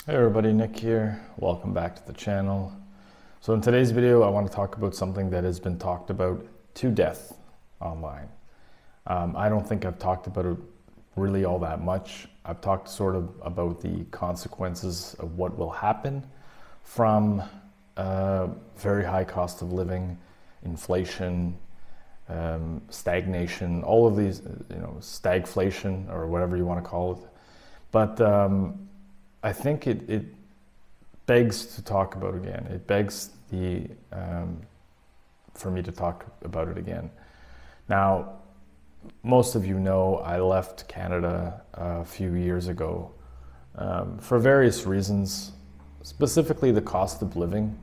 Hey everybody, Nick here. Welcome back to the channel. So in today's video, I want to talk about something that has been talked about to death online. I don't think I've talked about it really all that much. I've talked sort of about the consequences of what will happen from very high cost of living, inflation, stagnation, all of these, stagflation or whatever you want to call it. But I think it begs to talk about again. It begs for me to talk about it again. Now, most of you know I left Canada a few years ago for various reasons, specifically the cost of living.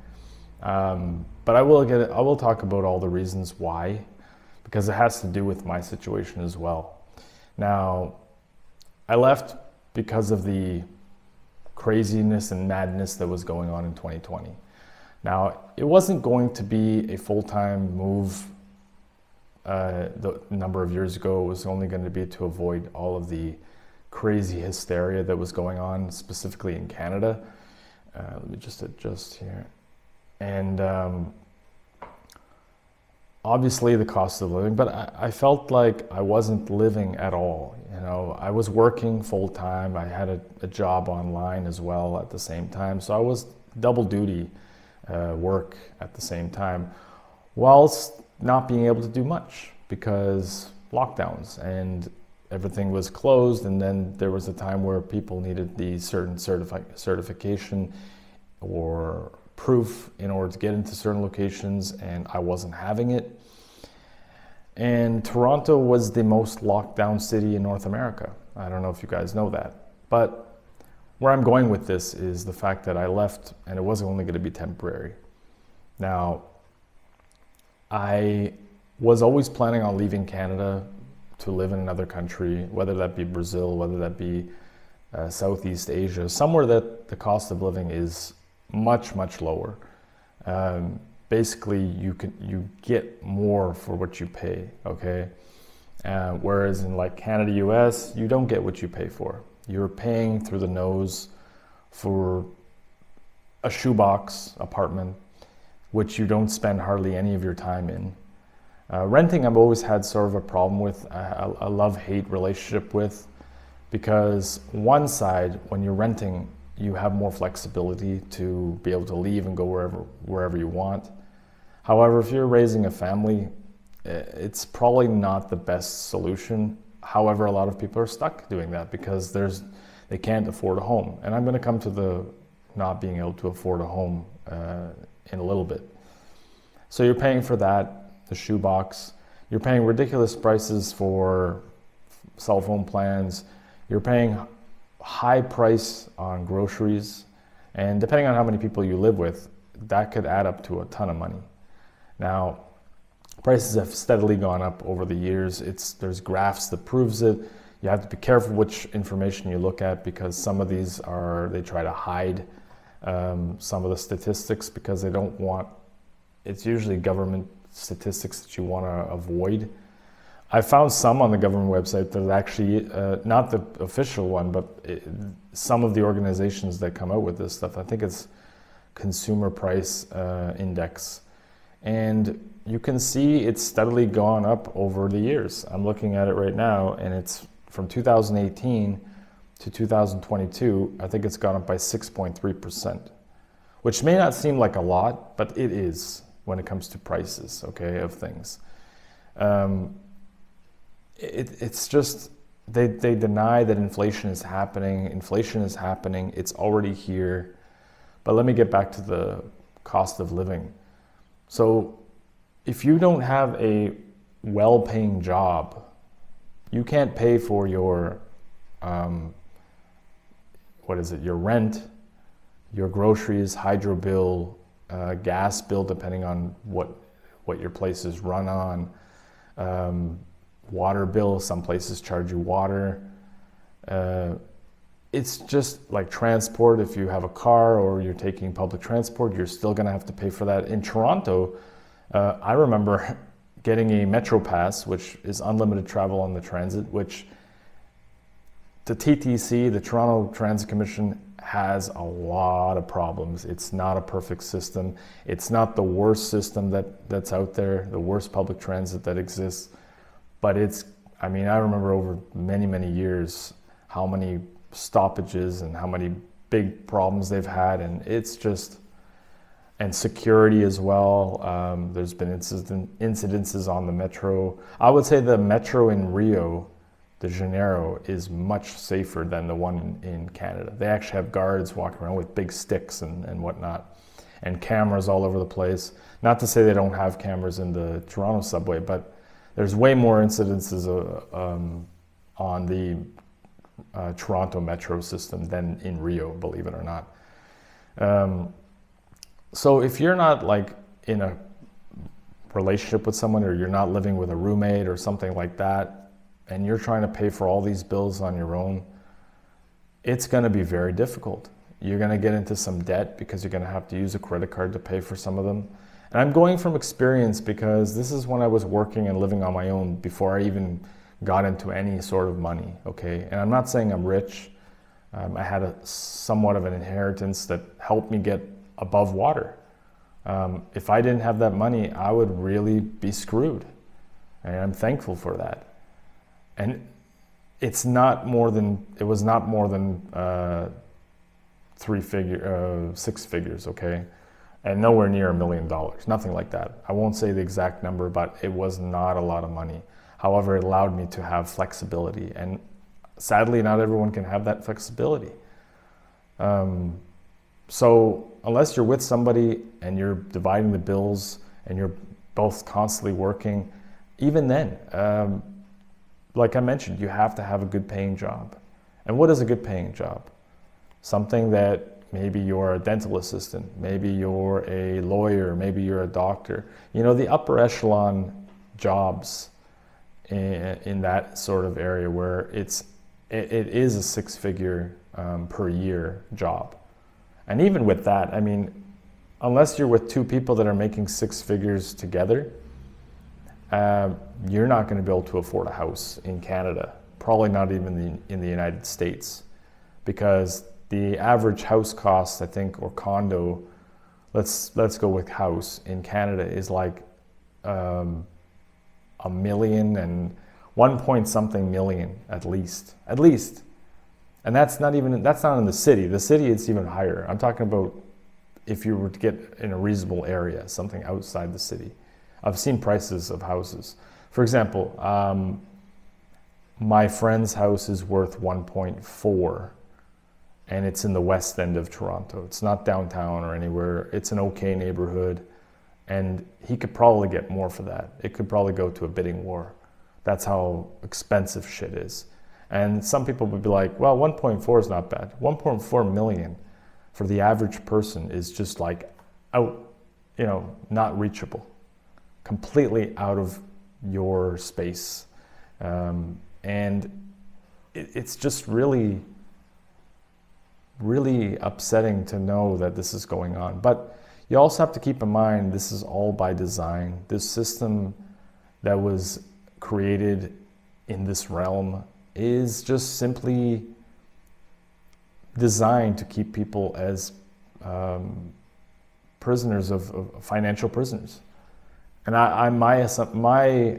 But I will talk about all the reasons why, because it has to do with my situation as well. Now, I left because of the craziness and madness that was going on in 2020. Now, it wasn't going to be a full-time move the number of years ago. It was only going to be to avoid all of the crazy hysteria that was going on, specifically in Canada. Let me just adjust here. And obviously the cost of living, but I felt like I wasn't living at all. I was working full time. I had a job online as well at the same time. So I was double duty work at the same time, whilst not being able to do much because lockdowns and everything was closed. And then there was a time where people needed the certain certification or proof in order to get into certain locations, and I wasn't having it. And Toronto was the most locked down city in North America. I don't know if you guys know that. But where I'm going with this is the fact that I left and it wasn't only going to be temporary. Now, I was always planning on leaving Canada to live in another country, whether that be Brazil, whether that be Southeast Asia, somewhere that the cost of living is much, much lower. Basically, you get more for what you pay, okay? Whereas in like Canada, US, you don't get what you pay for. You're paying through the nose for a shoebox apartment, which you don't spend hardly any of your time in. Renting, I've always had sort of a problem with, a love-hate relationship with, because one side, when you're renting, you have more flexibility to be able to leave and go wherever you want. However, if you're raising a family, it's probably not the best solution. However, a lot of people are stuck doing that because they can't afford a home. And I'm going to come to the not being able to afford a home in a little bit. So you're paying for that, the shoebox. You're paying ridiculous prices for cell phone plans. You're paying high price on groceries, and depending on how many people you live with, that could add up to a ton of money. Now, prices have steadily gone up over the years. There's graphs that proves it. You have to be careful which information you look at, because some of these they try to hide some of the statistics because they don't want, it's usually government statistics that you want to avoid. I found some on the government website that actually, not the official one, but some of the organizations that come out with this stuff. I think it's Consumer Price Index. And you can see it's steadily gone up over the years. I'm looking at it right now, and it's from 2018 to 2022, I think it's gone up by 6.3%, which may not seem like a lot, but it is when it comes to prices, okay, of things. It's just, they deny that inflation is happening. Inflation is happening. It's already here. But let me get back to the cost of living. So if you don't have a well-paying job, you can't pay for your, your rent, your groceries, hydro bill, gas bill, depending on what your place is run on, water bill, some places charge you water. It's just like transport. If you have a car or you're taking public transport, you're still gonna have to pay for that. In Toronto, I remember getting a Metro Pass, which is unlimited travel on the transit, which the TTC, the Toronto Transit Commission, has a lot of problems. It's not a perfect system. It's not the worst system that's out there, the worst public transit that exists. But I remember over many, many years how many stoppages and how many big problems they've had, and and security as well. There's been incidences on the metro. I would say the metro in Rio de Janeiro is much safer than the one in Canada. They actually have guards walking around with big sticks and whatnot, and cameras all over the place. Not to say they don't have cameras in the Toronto subway, but there's way more incidences on the Toronto metro system than in Rio, believe it or not. So if you're not like in a relationship with someone, or you're not living with a roommate or something like that, and you're trying to pay for all these bills on your own, it's going to be very difficult. You're going to get into some debt because you're going to have to use a credit card to pay for some of them. And I'm going from experience because this is when I was working and living on my own before I even got into any sort of money, okay? And I'm not saying I'm rich. I had somewhat of an inheritance that helped me get above water. If I didn't have that money, I would really be screwed. And I'm thankful for that. And it was not more than 6 figures, okay? And nowhere near $1 million, nothing like that. I won't say the exact number, but it was not a lot of money. However, it allowed me to have flexibility. And sadly, not everyone can have that flexibility. So unless you're with somebody and you're dividing the bills and you're both constantly working, even then, like I mentioned, you have to have a good paying job. And what is a good paying job? Something that maybe you're a dental assistant, maybe you're a lawyer, maybe you're a doctor. You know, the upper echelon jobs in that sort of area where it is a 6-figure per year job. And even with that, I mean, unless you're with two people that are making 6 figures together, you're not going to be able to afford a house in Canada, probably not even in the United States, because the average house cost, I think, or condo, let's go with house in Canada, is like $1 million and 1 point something million at least. And that's not in the city. The city, it's even higher. I'm talking about if you were to get in a reasonable area, something outside the city. I've seen prices of houses. For example, my friend's house is worth 1.4, and it's in the west end of Toronto. It's not downtown or anywhere. It's an okay neighborhood, and he could probably get more for that. It could probably go to a bidding war. That's how expensive shit is. And some people would be like, well, 1.4 is not bad. 1.4 million for the average person is just like out, not reachable, completely out of your space. And it's just really, really upsetting to know that this is going on. But you also have to keep in mind, this is all by design. This system that was created in this realm is just simply designed to keep people as prisoners of financial prisoners. And my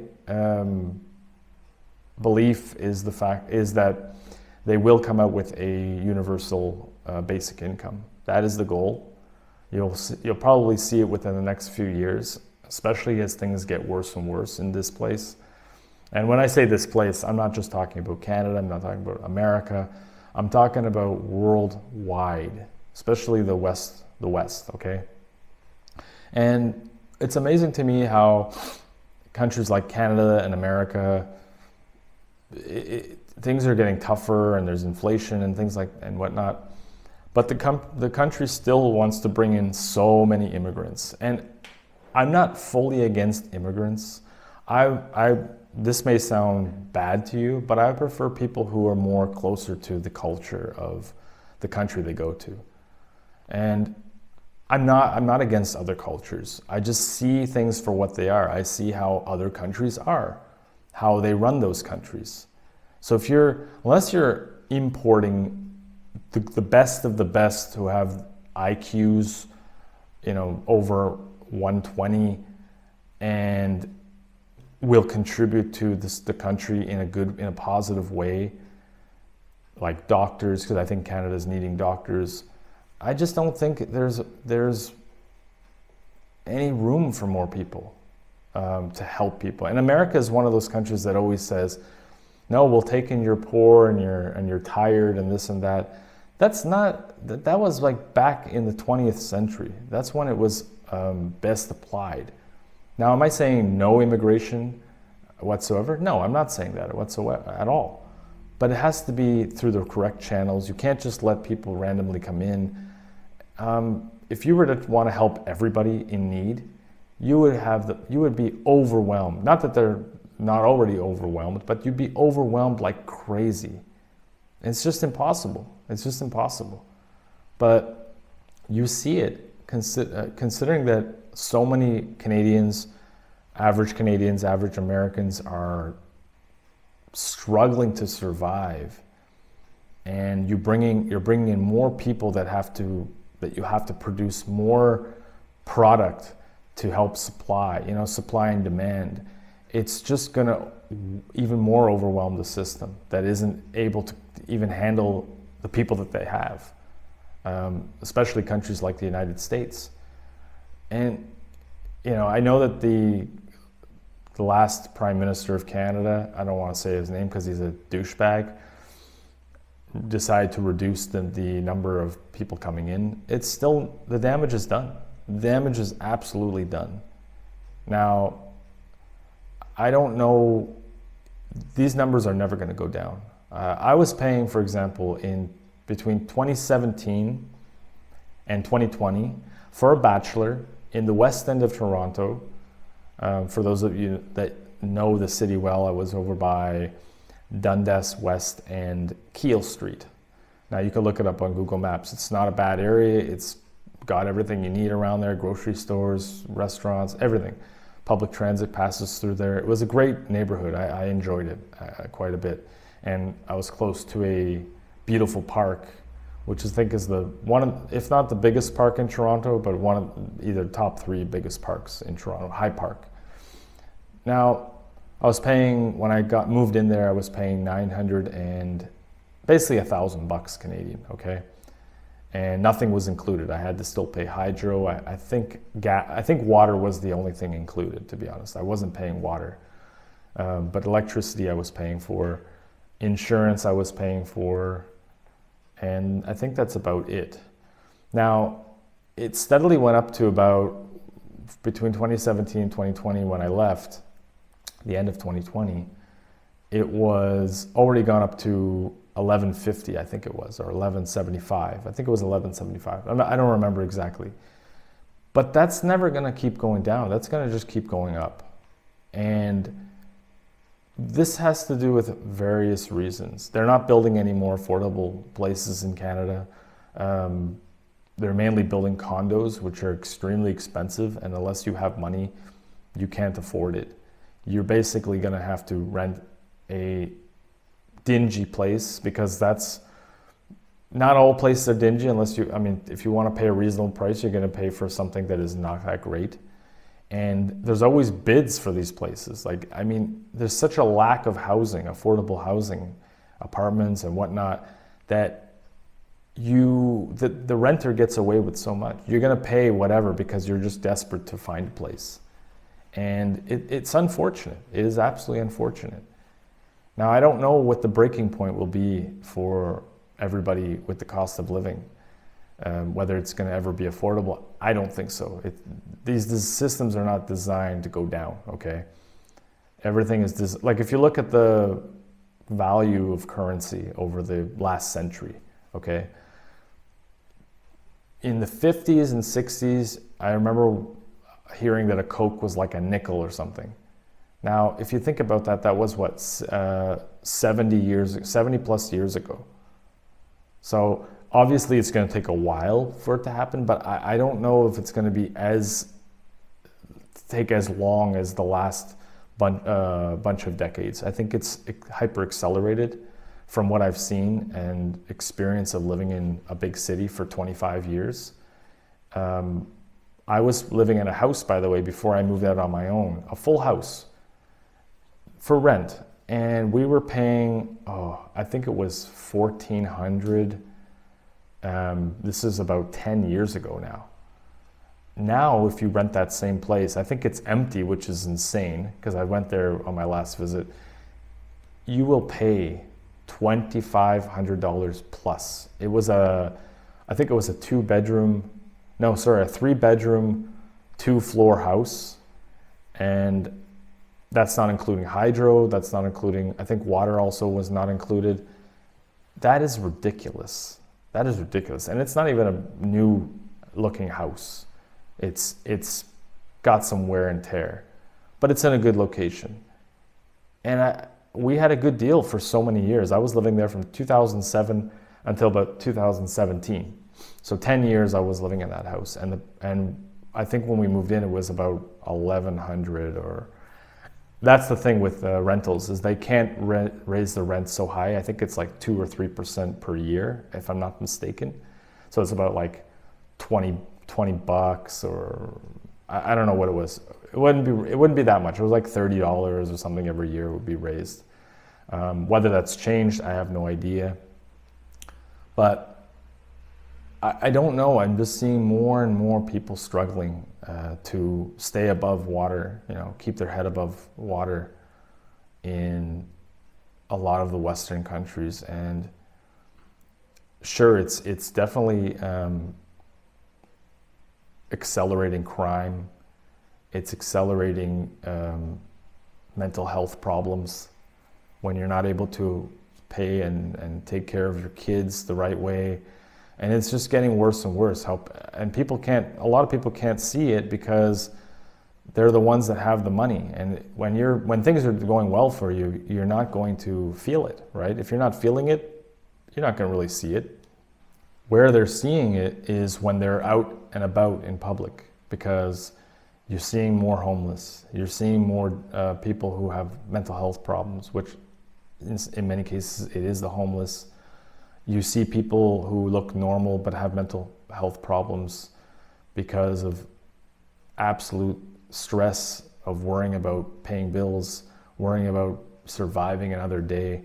belief is that they will come out with a universal basic income. That is the goal. You'll probably see it within the next few years, especially as things get worse and worse in this place. And when I say this place, I'm not just talking about Canada, I'm not talking about America, I'm talking about worldwide, especially the West, okay? And it's amazing to me how countries like Canada and America, things are getting tougher and there's inflation and things like and whatnot. But the country still wants to bring in so many immigrants. And I'm not fully against immigrants. This may sound bad to you, but I prefer people who are more closer to the culture of the country they go to. And I'm not against other cultures. I just see things for what they are. I see how other countries are, how they run those countries. So unless you're importing the best of the best who have IQs, over 120, and will contribute to the country in a positive way, like doctors, because I think Canada's needing doctors. I just don't think there's any room for more people to help people. And America is one of those countries that always says, no, we'll take in your poor and you're tired and this and that. That was like back in the 20th century. That's when it was best applied. Now, am I saying no immigration whatsoever? No, I'm not saying that whatsoever at all. But it has to be through the correct channels. You can't just let people randomly come in. If you were to want to help everybody in need, you would be overwhelmed. Not that they're not already overwhelmed, but you'd be overwhelmed like crazy. It's just impossible. It's just impossible. But you see it, considering that so many Canadians, average Americans are struggling to survive, and you're bringing in more people that you have to produce more product to help supply and demand. It's just going to even more overwhelm the system that isn't able to even handle the people that they have, especially countries like the United States. And I know that the last Prime Minister of Canada, I don't want to say his name because he's a douchebag, decided to reduce the number of people coming in. It's still, the damage is done. The damage is absolutely done. Now, I don't know, these numbers are never going to go down. I was paying, for example, in between 2017 and 2020 for a bachelor in the West End of Toronto. For those of you that know the city well, I was over by Dundas West and Keele Street. Now you can look it up on Google Maps. It's not a bad area. It's got everything you need around there, grocery stores, restaurants, everything. Public transit passes through there. It was a great neighborhood. I enjoyed it quite a bit. And I was close to a beautiful park, which I think is if not the biggest park in Toronto, but one of either top 3 biggest parks in Toronto, High Park. Now, I was paying, when I moved in there, I was paying basically $1,000 Canadian, okay? And nothing was included. I had to still pay hydro. I think water was the only thing included, to be honest. I wasn't paying water. But electricity I was paying for. Insurance I was paying for. And I think that's about it. Now, it steadily went up to about, between 2017 and 2020 when I left, the end of 2020, it was already gone up to $11.50, I think it was, or $11.75. I think it was $11.75. I don't remember exactly. But that's never going to keep going down. That's going to just keep going up. And this has to do with various reasons. They're not building any more affordable places in Canada. They're mainly building condos, which are extremely expensive, and unless you have money, you can't afford it. You're basically going to have to rent a dingy place, because that's not all places are dingy if you want to pay a reasonable price, you're going to pay for something that is not that great. And there's always bids for these places. There's such a lack of housing, affordable housing, apartments and whatnot, that the renter gets away with so much. You're going to pay whatever because you're just desperate to find a place. And it's unfortunate. It is absolutely unfortunate. Now, I don't know what the breaking point will be for everybody with the cost of living, whether it's going to ever be affordable. I don't think so. These systems are not designed to go down, okay? Everything is, if you look at the value of currency over the last century, okay? In the 50s and 60s, I remember hearing that a Coke was like a nickel or something. Now, if you think about that, that was 70 plus years ago. So obviously it's going to take a while for it to happen, but I don't know if it's going to take as long as the last bunch of decades. I think it's hyper accelerated from what I've seen and experience of living in a big city for 25 years. I was living in a house, by the way, before I moved out on my own, a full house for rent. And we were paying, I think it was $1,400. This is about 10 years ago now. Now, if you rent that same place, I think it's empty, which is insane because I went there on my last visit. You will pay $2,500 plus. It was I think it was a 3-bedroom, 2-floor house. And that's not including hydro, that's not including, I think water also was not included. That is ridiculous. That is ridiculous. And it's not even a new looking house. It's got some wear and tear, but it's in a good location. And we had a good deal for so many years. I was living there from 2007 until about 2017. So 10 years I was living in that house. And I think when we moved in, it was about 1,100 or... That's the thing with rentals, is they can't raise the rent so high. I think it's like 2 or 3% per year, if I'm not mistaken. So it's about like 20 bucks, or I don't know what it was. It wouldn't be that much. It was like $30 or something every year would be raised. Whether that's changed, I have no idea. But I don't know. I'm just seeing more and more people struggling to stay above water, keep their head above water in a lot of the Western countries. And sure, it's definitely accelerating crime. It's accelerating mental health problems when you're not able to pay and take care of your kids the right way. And it's just getting worse and worse. And a lot of people can't see it because they're the ones that have the money. And when things are going well for you, you're not going to feel it, right? If you're not feeling it, you're not going to really see it. Where they're seeing it is when they're out and about in public, because you're seeing more homeless. You're seeing more people who have mental health problems, which in many cases it is the homeless. You see people who look normal but have mental health problems because of absolute stress of worrying about paying bills, worrying about surviving another day.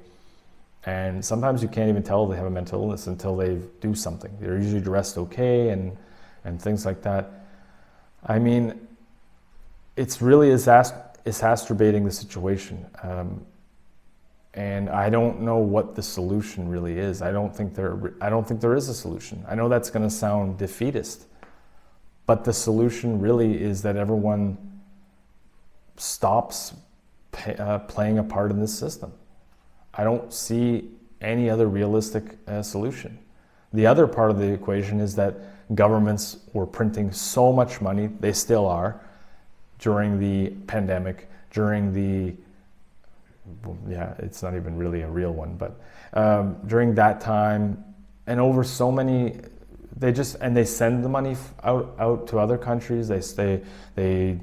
And sometimes you can't even tell they have a mental illness until they do something. They're usually dressed okay and things like that. I mean, it's really exacerbating the situation. And I don't know what the solution really is. I don't think there is a solution. I know that's going to sound defeatist, but the solution really is that everyone stops playing a part in this system. I don't see any other realistic solution. The other part of the equation is that governments were printing so much money, they still are, during the pandemic, it's not even really a real one, but during that time, and over so many, they send the money out to other countries. They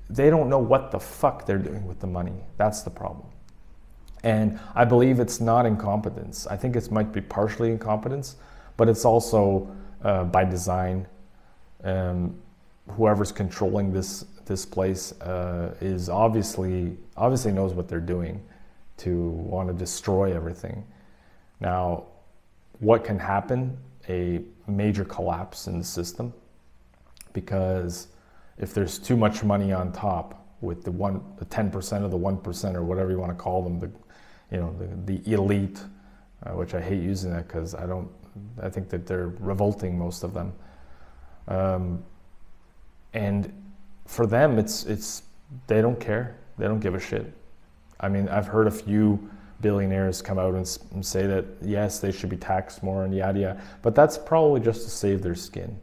don't know what the fuck they're doing with the money. That's the problem. And I believe it's not incompetence. I think it might be partially incompetence, but it's also by design. Whoever's controlling this place is obviously knows what they're doing to want to destroy everything. Now, what can happen? A major collapse in the system, because if there's too much money on top with the 10% of the 1%, or whatever you want to call them, the elite, which I hate using that because I think that they're revolting, most of them. And for them, it's they don't care. They don't give a shit. I mean, I've heard a few billionaires come out and say that yes, they should be taxed more and yada yada, but that's probably just to save their skin.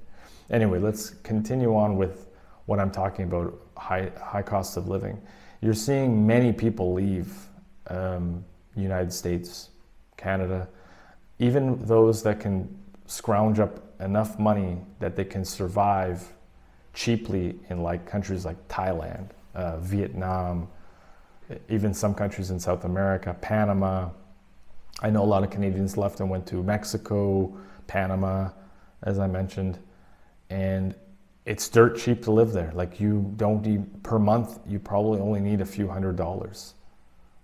Anyway, let's continue on with what I'm talking about: high cost of living. You're seeing many people leave United States, Canada, even those that can scrounge up enough money that they can survive cheaply in like countries like Thailand, Vietnam, even some countries in South America, Panama, I know a lot of Canadians left and went to Mexico, Panama, as I mentioned, and it's dirt cheap to live there. Like you don't need, per month, you probably only need a few $100s,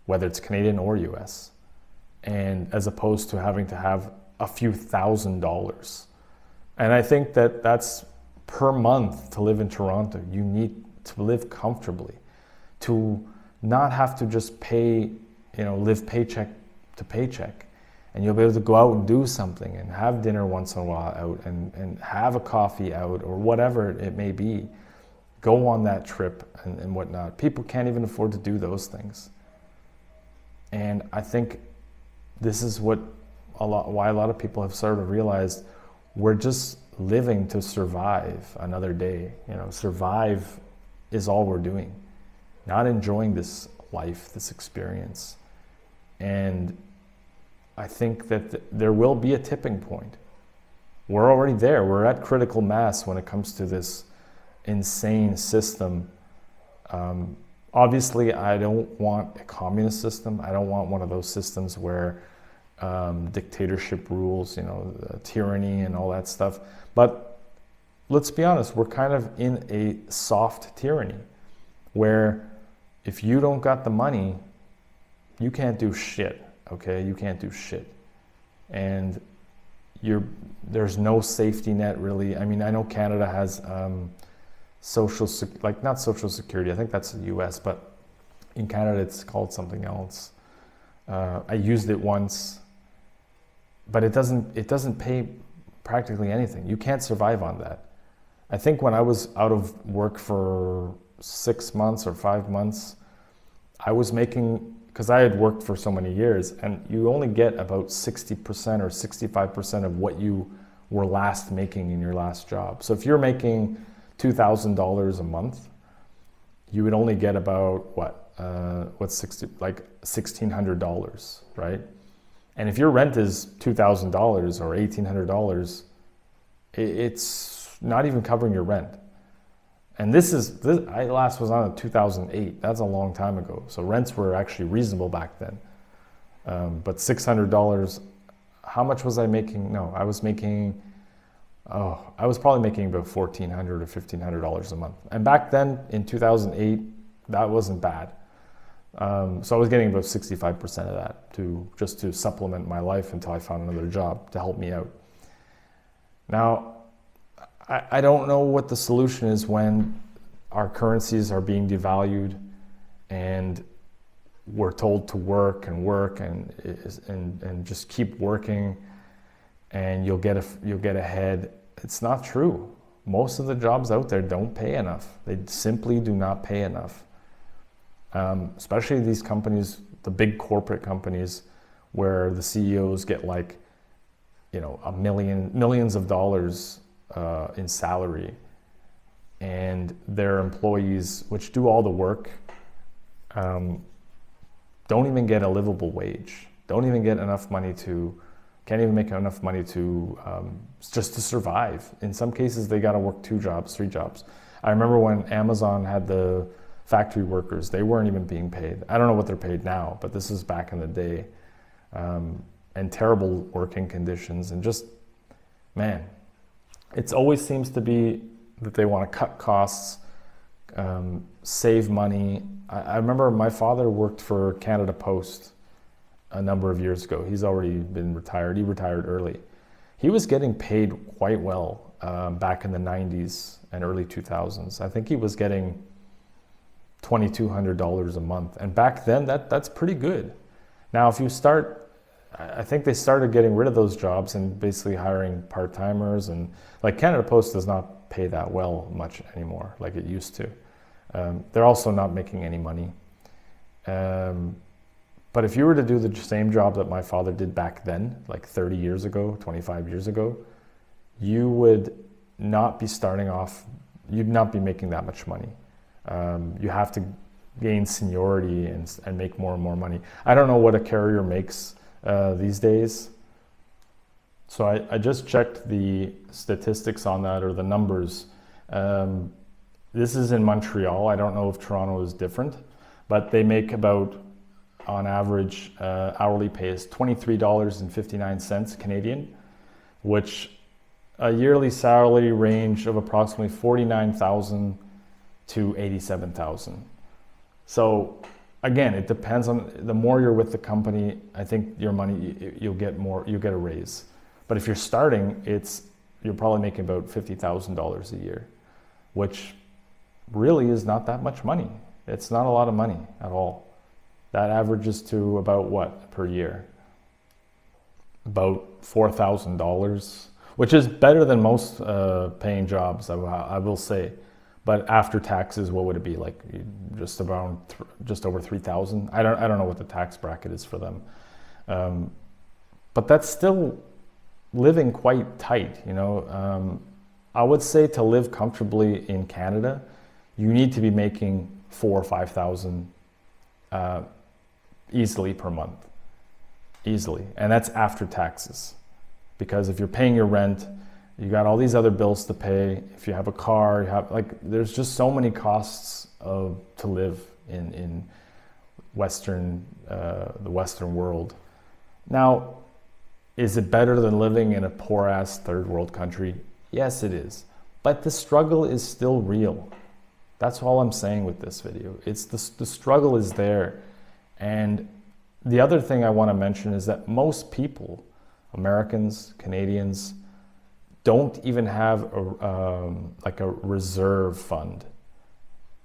whether it's Canadian or US. And as opposed to having to have a few $1,000s. And I think that that's per month to live in Toronto. You need to live comfortably, to not have to just pay, live paycheck to paycheck. And you'll be able to go out and do something and have dinner once in a while out and have a coffee out or whatever it may be. Go on that trip and whatnot. People can't even afford to do those things. And I think this is why a lot of people have started to realize we're just living to survive another day. Survive is all we're doing, not enjoying this life, this experience. And I think that there will be a tipping point. We're already there. We're at critical mass when it comes to this insane system. Obviously, I don't want a communist system. I don't want one of those systems where dictatorship rules, tyranny and all that stuff. But let's be honest, we're kind of in a soft tyranny where if you don't got the money, you can't do shit, okay? You can't do shit. And there's no safety net really. I mean, I know Canada has not social security, I think that's the US, but in Canada it's called something else. I used it once, but it doesn't pay practically anything. You can't survive on that. I think when I was out of work for 6 months or 5 months, I was making, because I had worked for so many years, and you only get about 60% or 65% of what you were last making in your last job. So if you're making $2,000 a month, you would only get about $1,600, right? And if your rent is $2,000 or $1,800, it's not even covering your rent. And I last was on in 2008. That's a long time ago. So rents were actually reasonable back then. But $600, how much was I making? No, I was probably making about $1,400 or $1,500 a month. And back then in 2008, that wasn't bad. So I was getting about 65% of that just to supplement my life until I found another job to help me out. Now, I don't know what the solution is when our currencies are being devalued and we're told to work and just keep working and you'll get ahead. It's not true. Most of the jobs out there don't pay enough. They simply do not pay enough. Especially these companies, the big corporate companies, where the CEOs get millions of dollars in salary, and their employees, which do all the work, don't even get a livable wage. Don't even get enough money can't even make enough money just to survive. In some cases, they got to work 2 jobs, 3 jobs. I remember when Amazon had the factory workers, they weren't even being paid. I don't know what they're paid now, but this is back in the day. And terrible working conditions, and just, man, it always seems to be that they want to cut costs, save money. I remember my father worked for Canada Post a number of years ago. He's already been retired. He retired early. He was getting paid quite well back in the 90s and early 2000s. I think he was getting $2,200 a month. And back then, that's pretty good. Now, if you start, I think they started getting rid of those jobs and basically hiring part-timers, and like Canada Post does not pay that well much anymore like it used to. They're also not making any money. But if you were to do the same job that my father did back then, like 30 years ago, 25 years ago, you would not be starting off, you'd not be making that much money. You have to gain seniority and make more and more money. I don't know what a carrier makes these days. So I just checked the statistics on that, or the numbers. This is in Montreal. I don't know if Toronto is different, but they make about on average, hourly pay is $23.59 Canadian, which a yearly salary range of approximately $49,000 to $87,000. So again, it depends on, the more you're with the company, I think your money, you'll get more, you'll get a raise. But if you're starting, you're probably making about $50,000 a year, which really is not that much money. It's not a lot of money at all. That averages to about what per year? About $4,000, which is better than most paying jobs, I will say. But after taxes, what would it be like? Just over 3,000. I don't know what the tax bracket is for them, but that's still living quite tight. You know, I would say to live comfortably in Canada, you need to be making 4,000 or 5,000 easily per month, easily, and that's after taxes. Because if you're paying your rent, you got all these other bills to pay. If you have a car, there's just so many costs to live in the Western world. Now, is it better than living in a poor-ass third world country? Yes, it is. But the struggle is still real. That's all I'm saying with this video. It's the struggle is there. And the other thing I want to mention is that most people, Americans, Canadians, don't even have a reserve fund.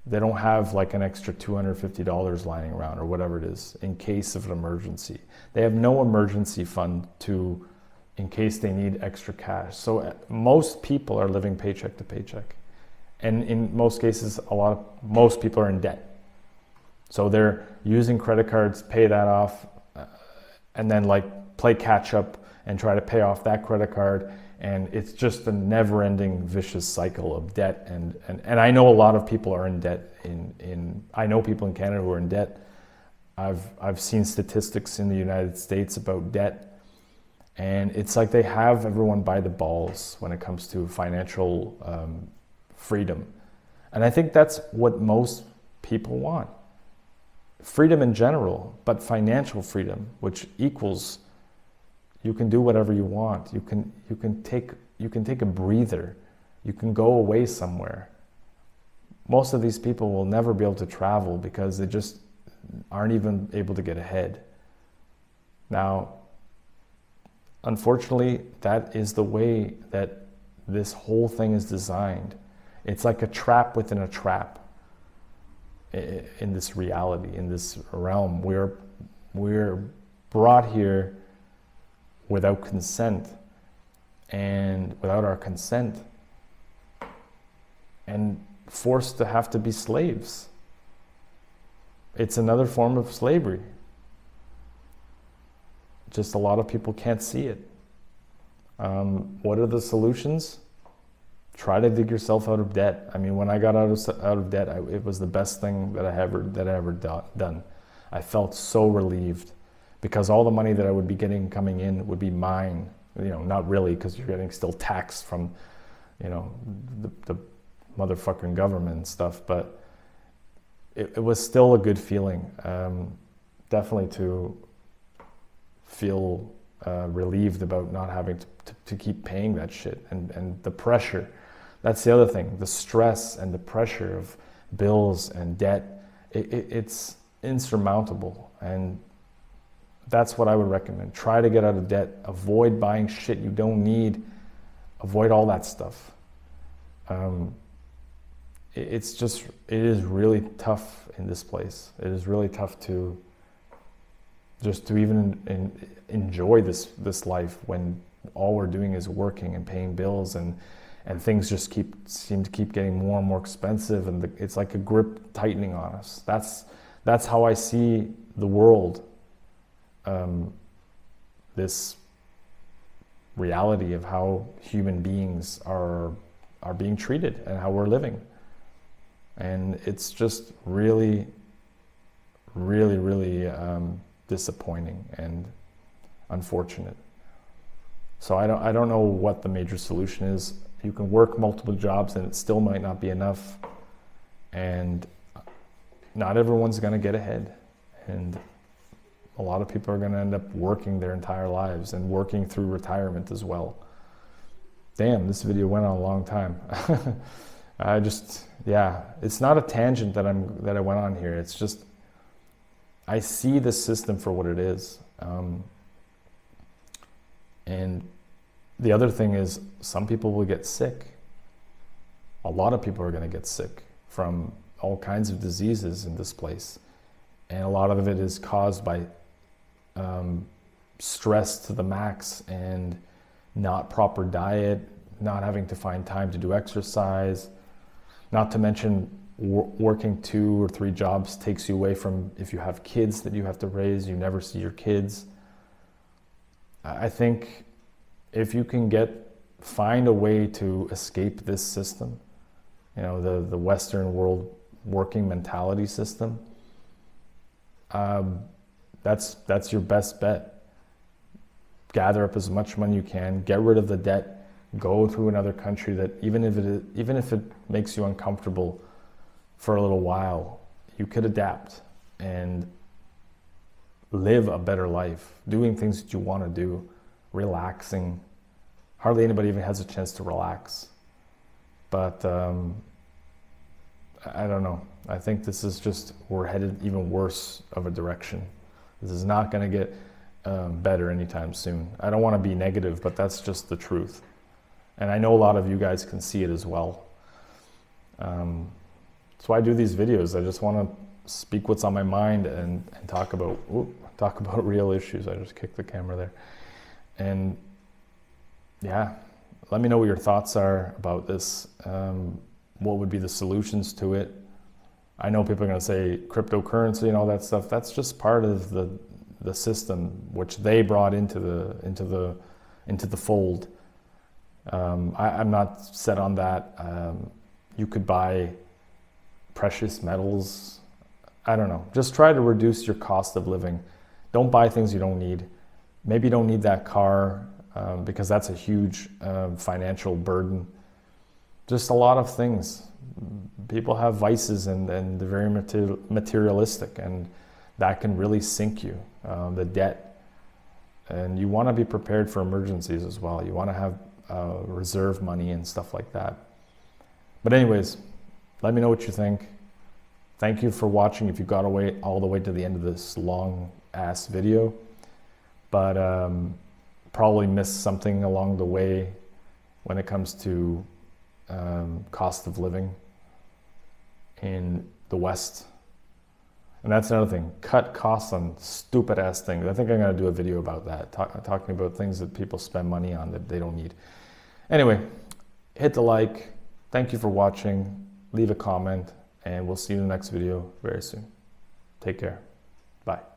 They don't have like an extra $250 lying around or whatever it is in case of an emergency. They have no emergency fund in case they need extra cash. So most people are living paycheck to paycheck. And in most cases, most people are in debt. So they're using credit cards, pay that off, and then like play catch up and try to pay off that credit card. And it's just a never-ending vicious cycle of debt. And I know a lot of people are in debt. I know people in Canada who are in debt. I've seen statistics in the United States about debt. And it's like they have everyone by the balls when it comes to financial freedom. And I think that's what most people want. Freedom in general, but financial freedom, which equals you can do whatever you want. You can take a breather. You can go away somewhere. Most of these people will never be able to travel because they just aren't even able to get ahead. Now, unfortunately, that is the way that this whole thing is designed. It's like a trap within a trap in this reality, in this realm. We're brought here without consent and without our consent and forced to have to be slaves. It's another form of slavery. Just a lot of people can't see it. What are the solutions? Try to dig yourself out of debt. I mean, when I got out of debt, it was the best thing that I ever done. I felt so relieved because all the money that I would be getting coming in would be mine. You know, not really, because you're getting still taxed from, you know, the motherfucking government and stuff. But it was still a good feeling. Definitely to feel relieved about not having to keep paying that shit and the pressure. That's the other thing, the stress and the pressure of bills and debt. It's insurmountable, and that's what I would recommend. Try to get out of debt. Avoid buying shit you don't need. Avoid all that stuff. It is really tough in this place. It is really tough to even enjoy this life when all we're doing is working and paying bills, and things just seem to keep getting more and more expensive, and it's like a grip tightening on us. That's how I see the world. This reality of how human beings are being treated and how we're living, and it's just really, really, really disappointing and unfortunate. So I don't know what the major solution is. You can work multiple jobs and it still might not be enough, and not everyone's going to get ahead, and A lot of people are going to end up working their entire lives and working through retirement as well. Damn, this video went on a long time. Yeah, it's not a tangent that I went on here. It's just, I see this system for what it is. And the other thing is, some people will get sick. A lot of people are going to get sick from all kinds of diseases in this place. And a lot of it is caused by stress to the max and not proper diet, not having to find time to do exercise, not to mention working 2 or 3 jobs takes you away from, if you have kids that you have to raise, you never see your kids. I think if you can find a way to escape this system, you know, the Western world working mentality system, that's your best bet. Gather up as much money you can, get rid of the debt, go to another country that even if it makes you uncomfortable for a little while, you could adapt and live a better life, doing things that you want to do, relaxing. Hardly anybody even has a chance to relax. But I don't know. I think this is just, we're headed even worse of a direction. This is not going to get better anytime soon. I don't want to be negative, but that's just the truth. And I know a lot of you guys can see it as well. That's why I do these videos. I just want to speak what's on my mind and talk about real issues. I just kicked the camera there. And yeah, let me know what your thoughts are about this. What would be the solutions to it? I know people are going to say cryptocurrency and all that stuff. That's just part of the system which they brought into the fold. I'm not set on that. You could buy precious metals. I don't know. Just try to reduce your cost of living. Don't buy things you don't need. Maybe you don't need that car because that's a huge financial burden. Just a lot of things. People have vices and they're very materialistic, and that can really sink you, the debt. And you want to be prepared for emergencies as well. You want to have reserve money and stuff like that. But anyways, let me know what you think. Thank you for watching if you got all the way to the end of this long ass video. But probably missed something along the way when it comes to cost of living in the West. And that's another thing, cut costs on stupid ass things. I think I'm gonna do a video about that, talking about things that people spend money on that they don't need. Anyway, hit the like, thank you for watching, leave a comment, and we'll see you in the next video very soon. Take care, bye.